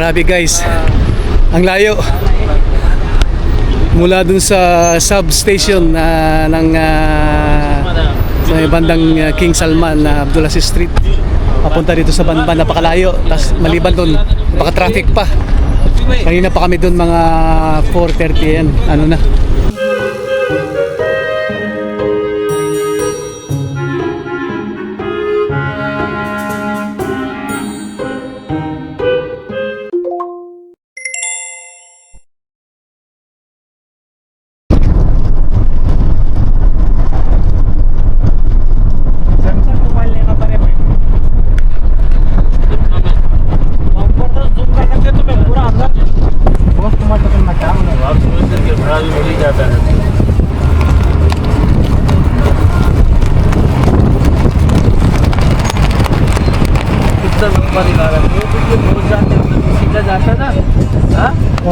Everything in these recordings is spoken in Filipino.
Grabe guys, ang layo mula dun sa substation ng sa bandang King Salman na Abdulaziz Street papunta dito sa Banban. Napakalayo, tapos maliban dun napaka-traffic pa. Kanina pa kami dun mga 4:30 yan, ano na.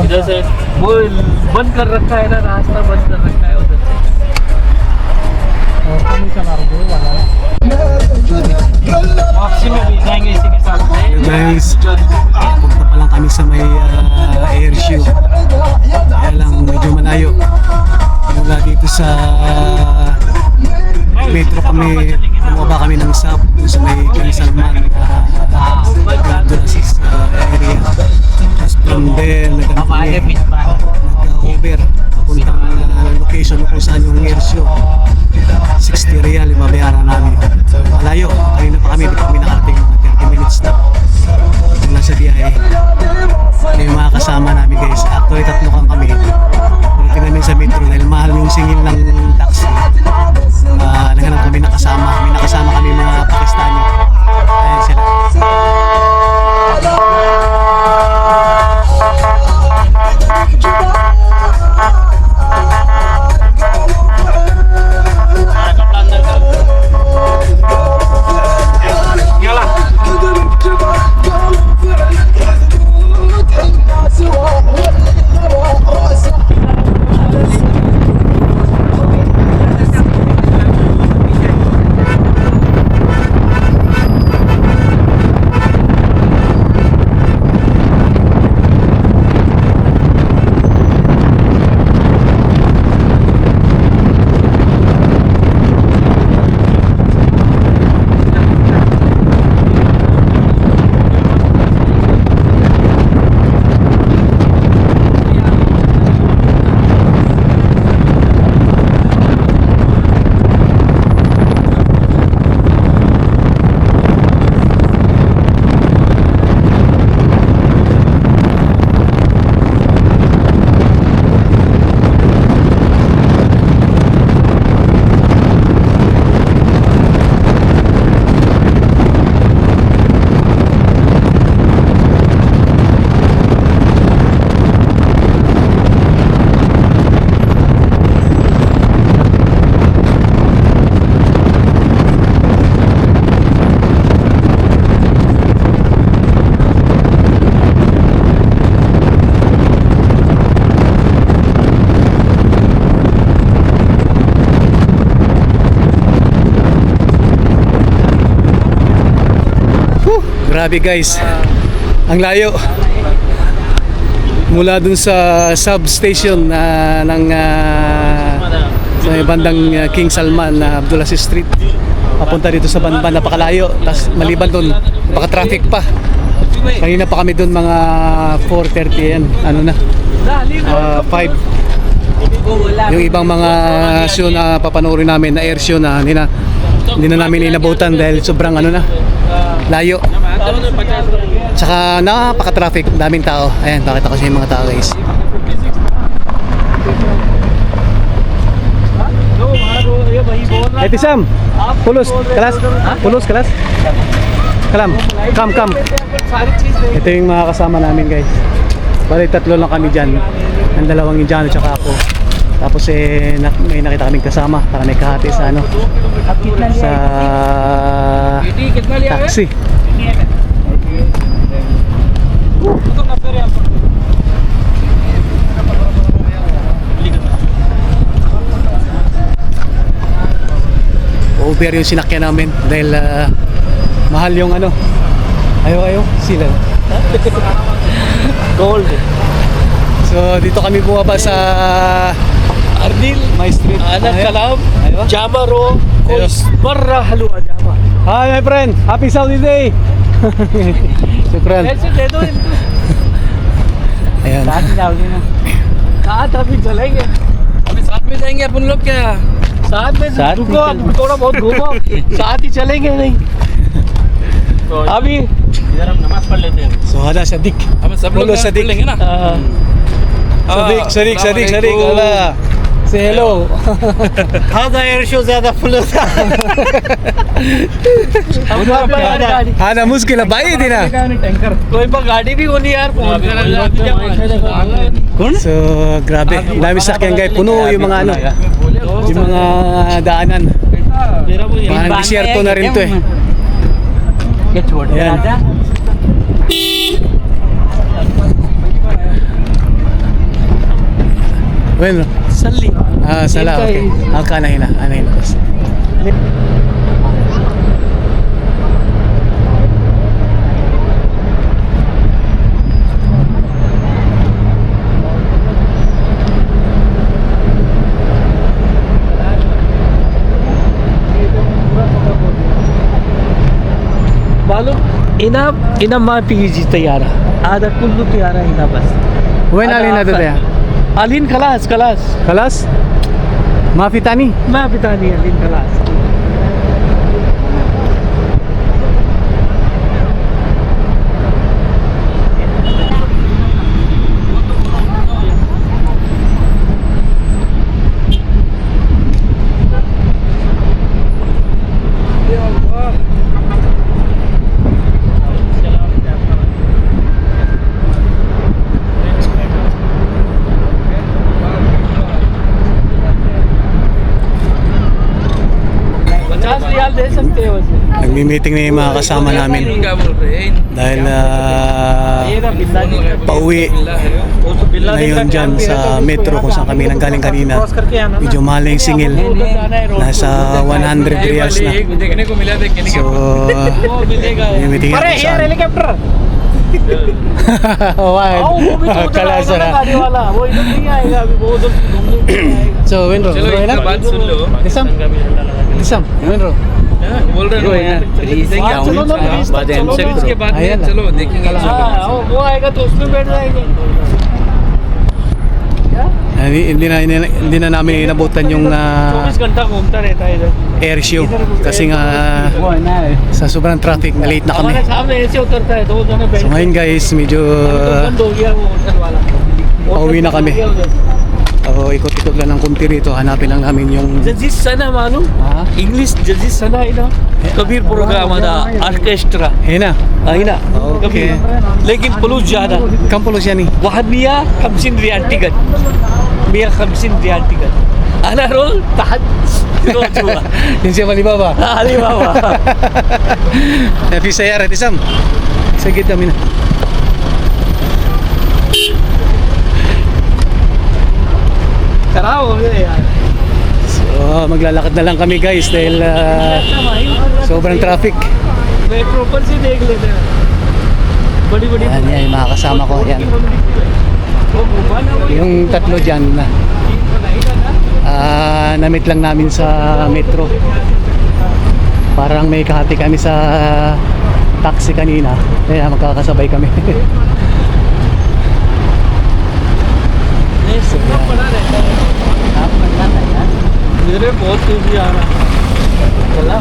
इधर से वो बंद कर रखा है ना, रास्ता बंद कर रखा है उधर से। वापसी में भी जाएंगे इसी के साथ। Guys, punta pa lang kami sa may air show. Kaya lang medyo malayo. Mula dito sa metro kami, bumaba kami ng sub sa may King Salman Abdulaziz area. Tapos from there, nag-over papuntang location kung saan yung air show. 60 real yung babayaran namin. Malayo, kanina pa kami, di pa kami nakarating, mga 30 minutes na mula sa biyahe. Ano yung mga kasama namin guys, actually tatlo kang kami. Pagdating namin sa metro dahil mahal yung singil ng taxi, naghanap kami nakasama. May nakasama kami mga Pakistani. Ayan sila. Grabe guys, ang layo mula dun sa substation ng sa bandang King Salman na Abdulaziz Street papunta dito sa Banban. Napakalayo, tapos maliban dun napaka-traffic pa. Kanina pa kami dun mga 4:30 yan, ano na, 5. Yung ibang mga show na papanoorin namin na air show na hindi na namin inabutan dahil sobrang ano na, layo. Tsaka napaka-traffic, daming tao. Ayan, pakita ko sa yung mga tao guys. Eti Sam, pulos, kelas, pulos, kelas. Kalam, kam. Ito yung mga kasama namin guys. Bali tatlo lang kami dyan. Ang dalawang Indiano tsaka ako. Tapos may nakita kaming kasama para may kahati sa ano, sa taxi. Uber yung sinakyan namin dahil mahal yung ano. Ayaw sila. gold. So dito kami bumaba sa Ardil, My Street. Anak Ayun. Kalam, Ayun. Jamaro, Ayun. مرة حلوة جامعة. Hi my friend, happy Saudi day. Shukran. ऐसे दे दो इनको। Ayan. साथ अभी चलेंगे। अभी साथ में जाएंगे अपन लोग क्या? साथ में साथ रुको, में अब थोड़ा बहुत घूमो। साथ ही चलेंगे नहीं। अभी इधर हम नमाज पढ़ लेते हैं। So hada Sadiq. हम सब लोग Hello, नमाज Sadiq. पढ़ लेंगे ना? Sadiq. अस्सलामुअलैकुम। Hola. Say hello. هذا air show ज्यादा फुल होता है। Hada muskil है भाई दिन. कोई पर गाड़ी भी होनी यार फोन कौन So grabe, dami sakyan guys, puno yung mga ano, yung mga daanan. Parang disyerto na rin to eh. ये छोड़ दे Ayan. राजा Bueno, सल्ली sala, okay. Anahin na. मालूम इना माँ पीजी तैयारा आधा कुल्लू तैयारा इना बस When alin na to tayo? Aleen खलास खलास Kalas? Mafi tani? मैं पिता नहीं अलीन खलास रियाल दे सकते हो वैसे Nagmi-meeting na yung mga kasama namin क्या बोल रहे हैं? dahil ये ना बिल्ला जी pauwi वो तो बिल्ला ngayon dyan sa metro kung saan kami nanggaling kanina. Cross करके आना Medyo mahal na yung singil. Nasa 100 reals na. एक देखने को मिला था So, वो मिलेगा may meeting अरे ako ये saan. Helicopter Why? आओ वो भी तो उधर Kalas आएगा ना na. गाड़ी वाला वो इधर नहीं आएगा अभी वो उधर घूमने के लिए आएगा So, Wenro, चलो okay एक lang? बात सुन लो Isam? Isam, Wenro. बोल रहे हैं चलो ना प्लीज ब्रिज के बाद आया में ना। चलो देखेंगे हाँ वो आएगा तो उसमें बैठ जाएंगे Hindi na namin inabutan yung 24 घंटा घूमता रहता है इधर air show kasi nga sa sobrang traffic na late na kami. हमारे सामने ऐसे उतरता है दो जने बैठ So ngayon guys, medyo बंद हो गया वो होटल वाला pauwi na kami. Ikot-ikot lang ng kunti rito, hanapin lang namin yung जजिस सना मालूम इंग्लिश जजिस सना है ना कबीर प्रोग्राम है ना ऑर्केस्ट्रा Hena. है ना Okay. कबीर लेकिन पुलिस ज्यादा Kampulo siya ni. वहाँ मियाँ 50 रियाल टिकट मियाँ 50 रियाल टिकट अना रोल तहत रोज हुआ Yun siya Alibaba. अरे बाबा Happy sayara, Tisam. Sagit kami na. खराब हो गया यार So maglalakad na lang kami guys dahil sobrang traffic. Metro पर से देख लेते हैं बड़ी बड़ी Yan, yan, yung mga kasama ko. Yan. वो घुमा ना वो Yung tatlo dyan na na-meet lang namin sa metro. Parang may kahati kami sa taxi kanina. Kaya magkakasabay kami. बना रहता है मेरे बहुत तेजी आ रहा चला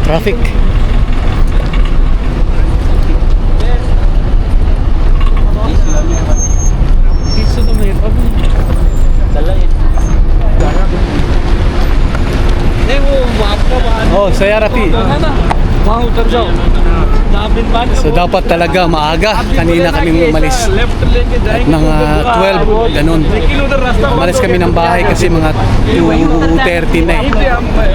Traffic. इससे तो मेरे पास चला नहीं वो आपका बाहर Oh, saya Rafi. है ना वहाँ उतर जाओ So dapat talaga maaga. Kanina kami umalis. Left लेके जाएंगे Mga 12, ganun. लेकिन उधर रास्ता Umalis kami ng bahay kasi mga 2:30 na eh.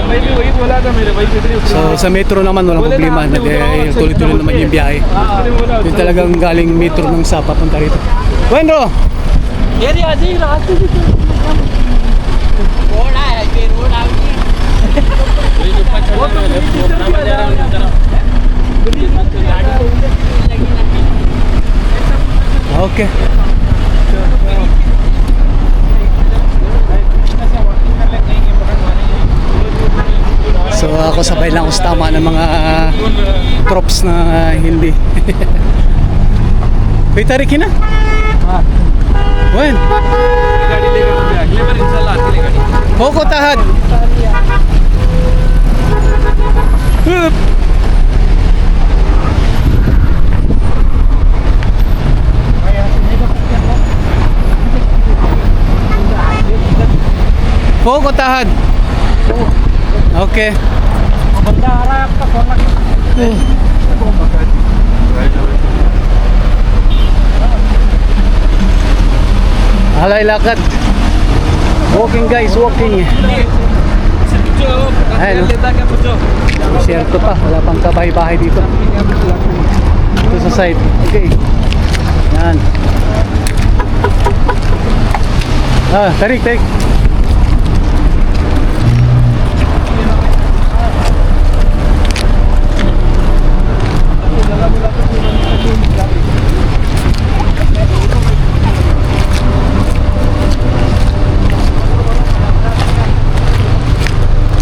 मैं भी वही बोला था मेरे भाई कितनी So sa metro naman walang problema. Tuloy-tuloy naman yung biyahe. Yung talagang galing metro ng sa papunta rito. Wenro! ये आ जाइए रास्ते से रोड है ये रोड आ गई Okay. So ako sabay lang ako sa tama ng mga props na hindi. Wait, tarikin na. When? Poko tahad. Hup. Poko tahad. Okay. Alay lakad. Walking guys, walking. Ayan, no? Desierto pa, wala pang kabahay-bahay dito. Ito sa side. Okay. Yan. Tarik, tarik.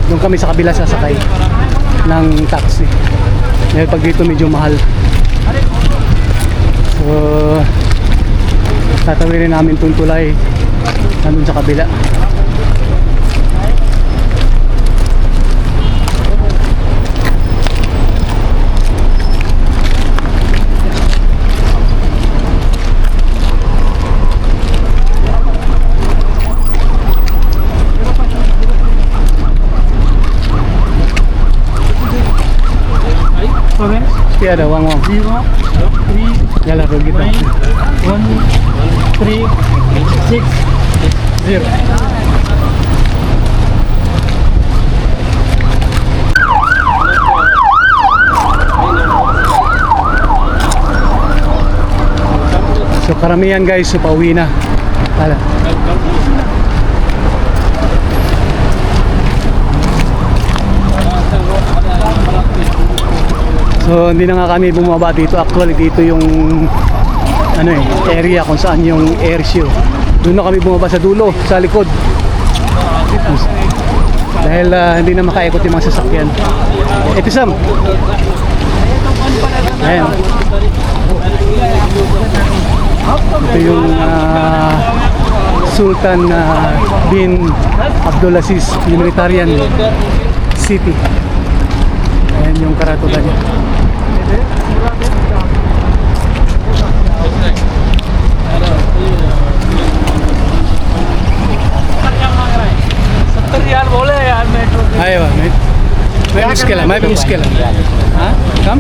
Doon kami sa kabila sasakay ng taxi. Dahil pag dito medyo mahal. So tatawirin namin itong tulay nandun sa kabila. Kaya ada wang 0 3 Yalah rugi 1 3 6 0. So karamihan guys, so pauwi na. Hala. So hindi na nga kami bumaba dito. Actually dito yung ano area kung saan yung air show. Doon na kami bumaba sa dulo, sa likod. Dahil hindi na makaikot yung mga sasakyan. Ito Sam. Ayan. Ito yung Sultan bin Abdulaziz Humanitarian City. Ayan yung karatutan niya. Ayo, मैं भी मुश्किल है हाँ कम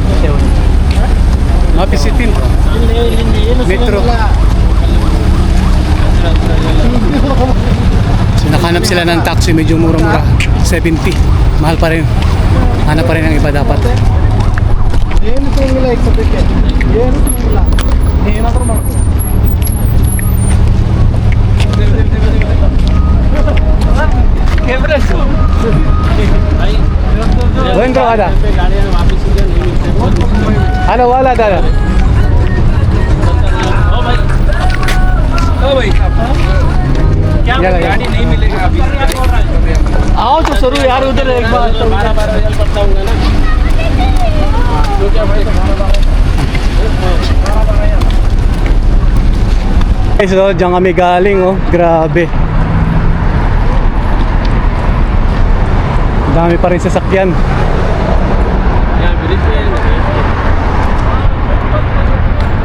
मापisitin metro. So nakahanap sila ng taxi, medyo mura-mura, 70, mahal pa rin, hanap pa rin ang iba dapat. Buen ada. Ano wala dala? गाड़ी नहीं मिलेगा अभी आओ तो शुरू यार उधर एक बार so diyan kami galing oh, grabe dami pa rin sasakyan.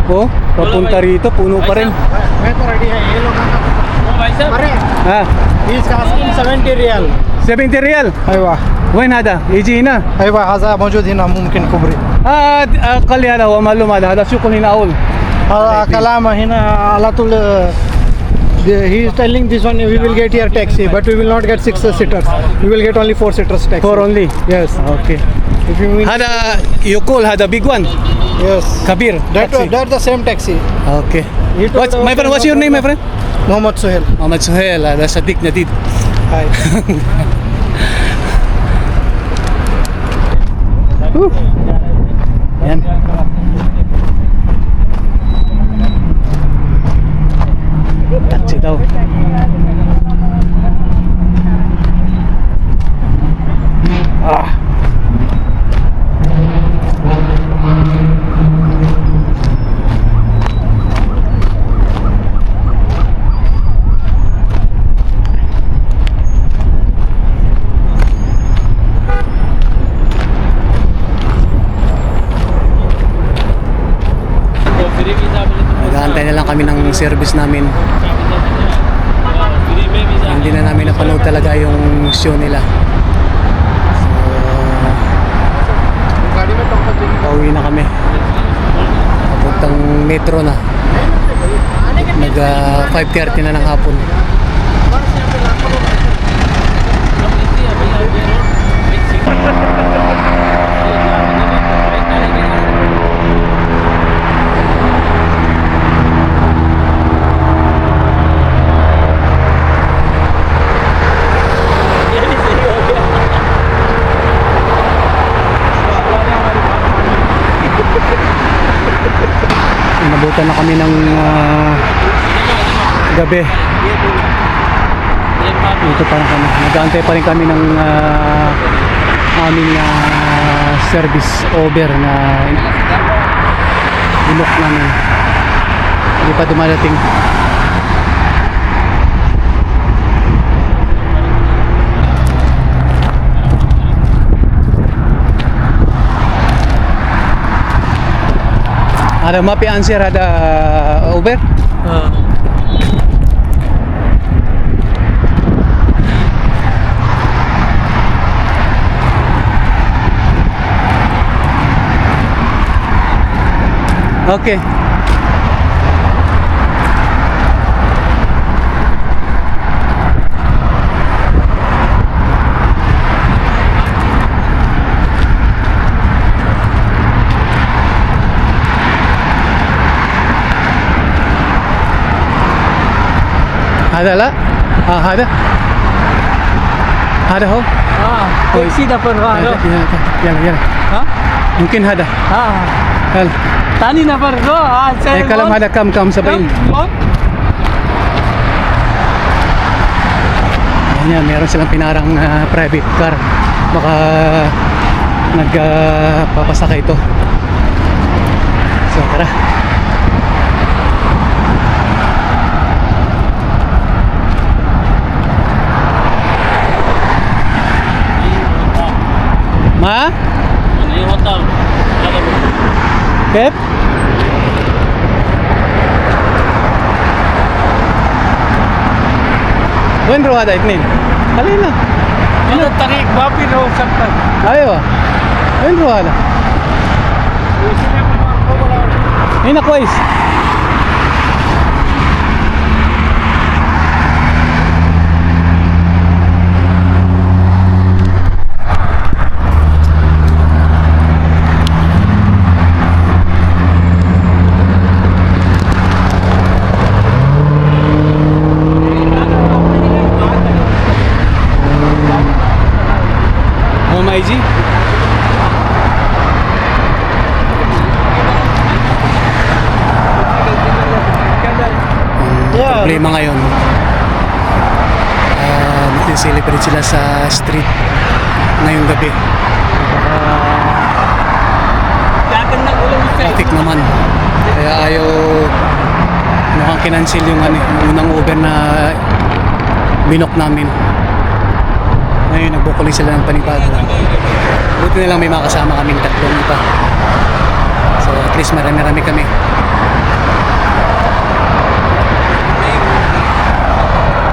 Oh, papunta rito puno pa rin. हाँ 70 रियाल 70 रियल अयवा وين هذا يجي هنا अयवा هذا موجود هنا ممكن كبري قال لي هذا هو معلوم هذا سوق هنا أول هذا كلام هنا على طول he is telling this one we will get here taxi but we will not get 6 seaters we will get only 4 seaters taxi 4 only yes okay if you mean هذا you call هذا big one yes كبير that's the same taxi okay my friend what's your name my friend Mohammed Suhail Mohammed Suhail هذا صديقنا جديد Hi Woo. Yan. Taxi daw. Ah. Nag-aantay na lang kami ng service namin. Hindi na namin napanood talaga yung show nila. So, pauwi na kami. Papuntang metro na. Nag 5:30 na ng hapon. Inabutan na kami ng gabi. Dito pa rin kami. Nag-aantay pa rin kami ng aming service over na binok namin. Hindi pa dumadating. Ada mapi answer ada Uber? Okay. هذا لا هذا هو taxi number يلا يلا ها ممكن هذا يلا ثاني نفر ro كلام هذا كم 70 Ayan, meron silang pinarang private car. Baka nagpapasakay ito. So, tara. Ma? Ini hotel. Pep? وين نروح هذا اثنين؟ خلينا هذا الطريق ما في له سكر. ايوه وين نروح هذا؟ هنا كويس. ما يجي problema ngayon mag-celebrate sila sa street ngayong gabi. Traffic naman kaya ayaw mukhang kinansil yung yung unang Uber na binok namin. Ngayon nagbukuling sila ng panibago. Buti na lang may makasama kaming tatlong iba. So at least marami-rami kami.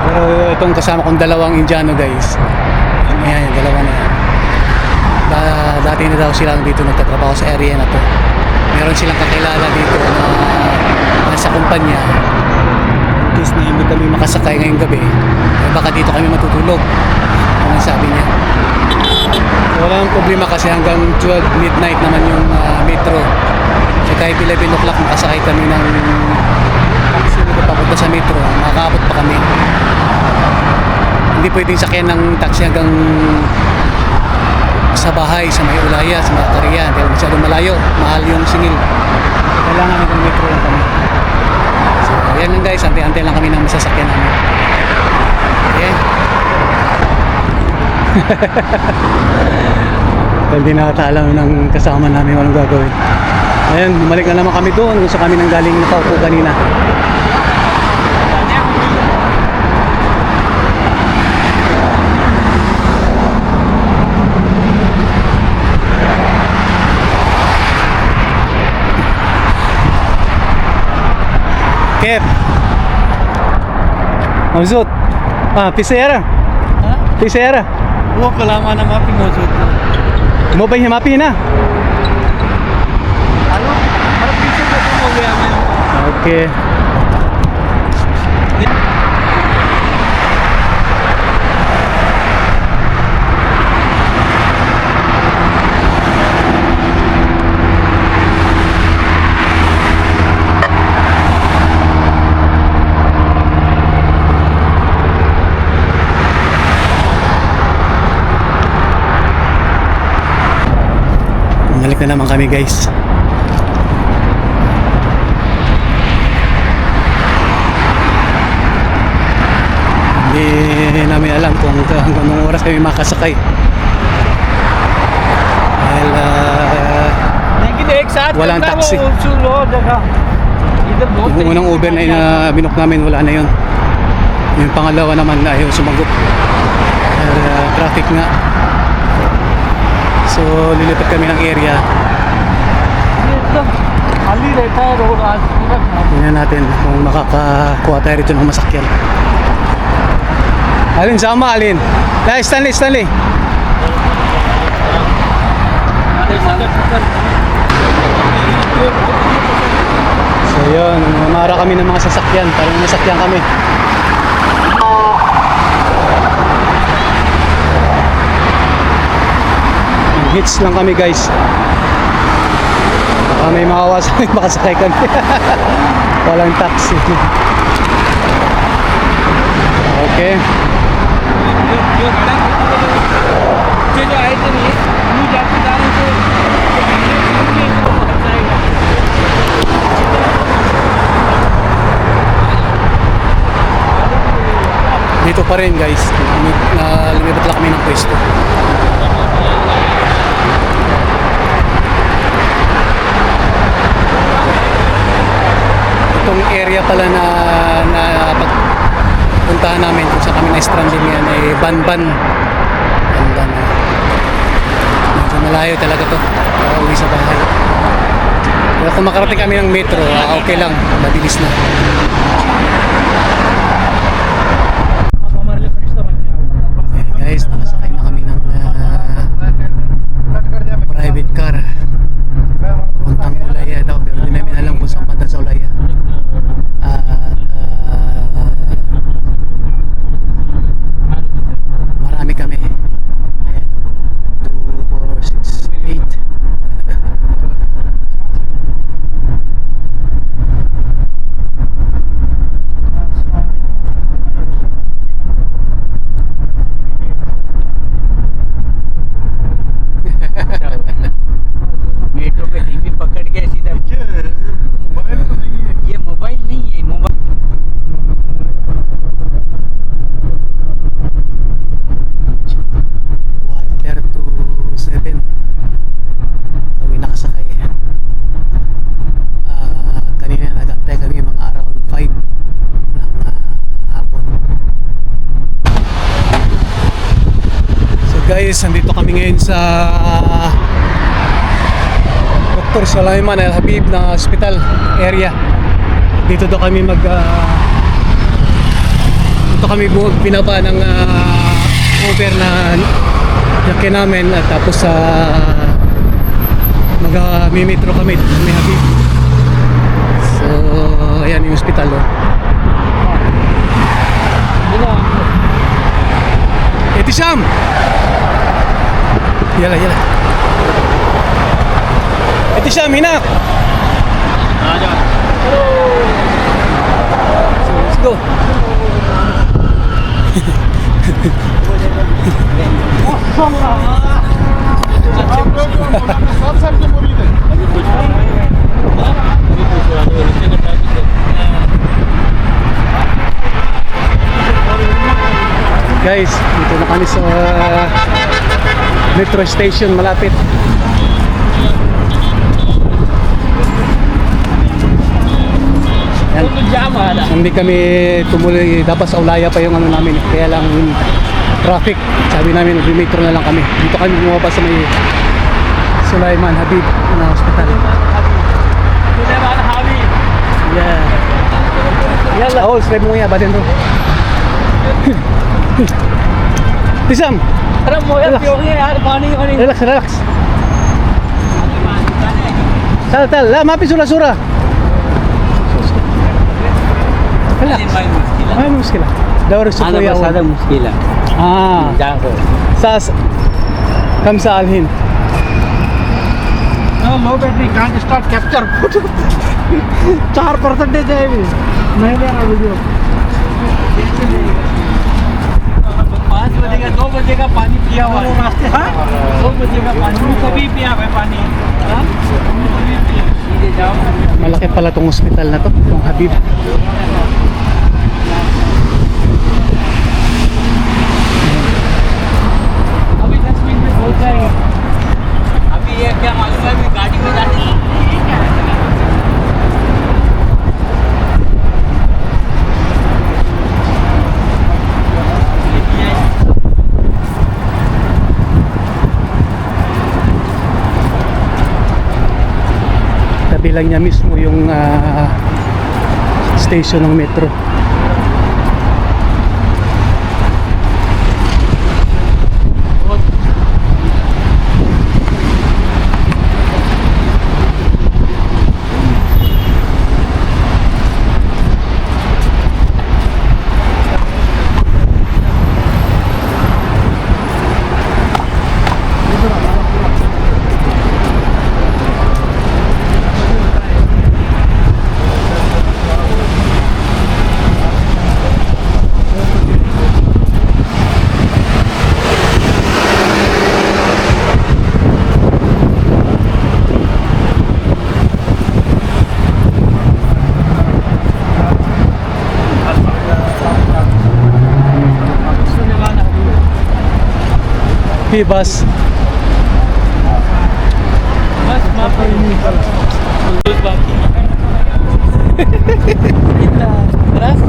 Pero itong kasama kong dalawang Indiano guys. Ayan, yung dalawa na yan. Dati na daw sila dito nagtatrabaho sa area na to. Meron silang kakilala dito na nasa kumpanya. In case na hindi kami makasakay ngayong gabi, eh baka dito kami matutulog. Ang sabi niya. Walang problema kasi hanggang 12 midnight naman yung metro. So kahit 11 o'clock makasakay kami ng taxi na papunta sa metro, makakaabot pa kami. Hindi pwedeng sakyan ng taxi hanggang sa bahay, sa may Ulaya, sa mga Korea. Dahil masyadong malayo, mahal yung singil. Kailangan ng metro lang kami. So, ayan lang guys, ante-ante lang kami ng masasakyan namin. Okay? Hindi na alam ng kasama namin anong gagawin. Ayan, bumalik na naman kami doon kung sa kami nang galing nakaupo kanina. Kep. Maksud? Pisera. Pisera. वो कलामा ना माफी मौजूद है Mo ba himapin na? Hello हर पीछे खत्म हो गया मैं Okay. Balik na naman kami guys. Hindi namin alam kung hanggang anong oras kami makasakay. Dahil लेकिन एक साथ Walang चलता taxi. वो चलो जगह इधर बहुत yung unang Uber na binok namin, wala na yun. Yung pangalawa naman na ayaw sumagot. Dahil traffic nga. So lilipat kami ng area. ये एकदम खाली रहता है रोड आज पूरा खाली Tingnan natin kung makakakuha tayo rito ng masakyan. Alin, sama Alin. Stanley, Stanley. So yun, mamara kami ng mga sasakyan. Parang masakyan kami. Hits lang kami guys. Baka may makawas kami, makasakay kami. Walang taxi. Okay. जो आए थे नहीं न्यू जाते जा रहे थे Dito pa rin guys. Lumibat lang kami ng pwesto. Itong area pala na pagpuntahan namin kung saan kami na-stranding yan ay Banban. Banban. Medyo malayo talaga to. Uwi sa bahay. Pero kung makarating kami ng metro, okay lang. Mabilis na. Ayan guys, nakasakay na kami ng private car. Puntang Ulaya daw, pero hindi namin alam kung saan banda sa Ulaya. At marami kami. Ayan. 2, 4, 6, 8. मेट्रो पे टीवी पकड़ के सीधा मोबाइल तो नहीं है ये मोबाइल नहीं है mobile Quarter to 7 kami nakasakay. Kanina nag-antay kami mga around 5 ng hapon. So guys, nandito kami ngayon sa Dr. Sulaiman Al Habib na hospital area. Dito daw kami dito kami binaba ng Uber na yakin namin at tapos mag-metro kami dito sa may Habib. So ayan yung hospital Etisham! Yala, yala. Etisham, hinak! So, let's go. Guys, dito na kami sa metro station malapit. Yan. Hindi kami tumuloy, dapat sa Ulaya pa yung ano namin, kaya lang traffic. Sabi namin, metro na lang kami. Dito kami bumaba sa may Sulaiman Habib na hospital. Yeah. Yalla. Oh, subscribe mo yan, batin to. Tisam, अरे मोया relax. क्यों है यार पानी पानी Relax, relax. Tal, la, mapi sura-sura. Relax. Ay, muskila. Dawar sa आना kuya. बस ज़्यादा मुश्किल है Ah, जाओ sas. Kam sa alhin. No, low battery can't start capture. 4% है अभी नहीं ले रहा वीडियो. 5 बजे का 2 बजे का पानी पिया हुआ है रास्ते हाँ 2 बजे का पानी कभी पिया है पानी हाँ सीधे जाओ Malaki pala tong hospital na to, tong Habib. अभी 10 मिनट में पहुंच जाएंगे अभी ये क्या मालूम है अभी गाड़ी में जाने Tabi lang niya mismo yung station ng metro. Bus. बस माफ करिए बाकी इतना रस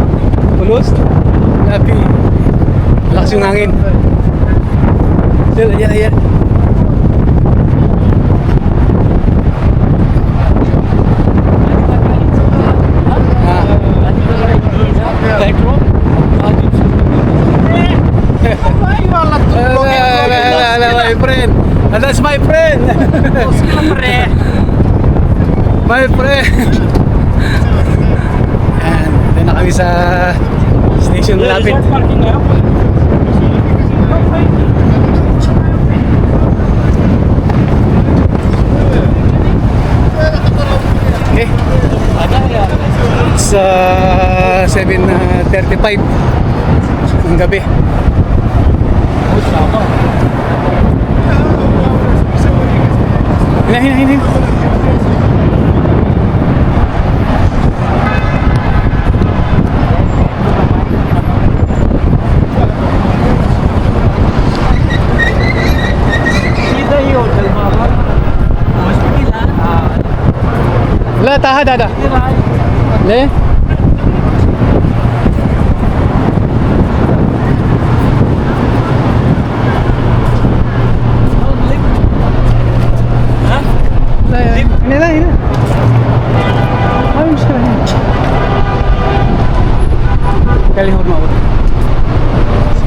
Pulos? Tapi lakas yung hangin. Yan, yan. Petrol My friend. That's my friend. My friend. Yan. Dito na kami sa station malapit. Parking है Okay. It's 7:35 ng gabi. Hina. सीधा ही होटल में हॉस्पिटल है हाँ La, taha, dada. Le? Hina. Ay, mas ka na. Kalihor mo ako.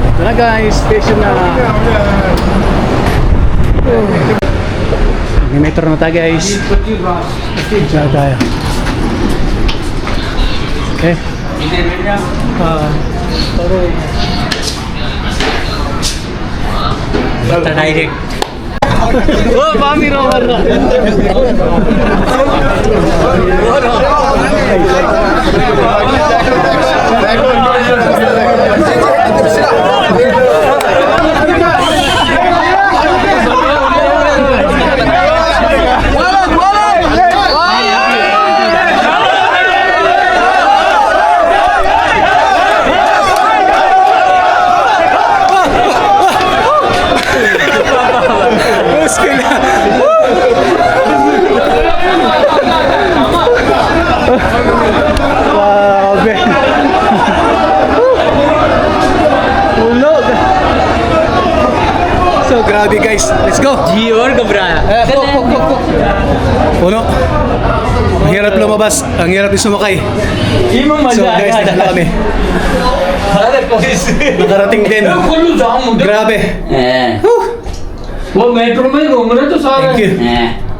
Ito na guys, station na. May metro na tayo guys. Diyan tayo. Okay. Direct ओ मामी रो मर Grabe guys. Let's go. जी और घबराया Puno. Ang hirap lumabas. Ang hirap din sumakay. So guys, nakala kami. अरे police Nakarating din. खुल्लू जाऊं मुझे Grabe. वो मेट्रो में घूम रहे तो सारे Thank you.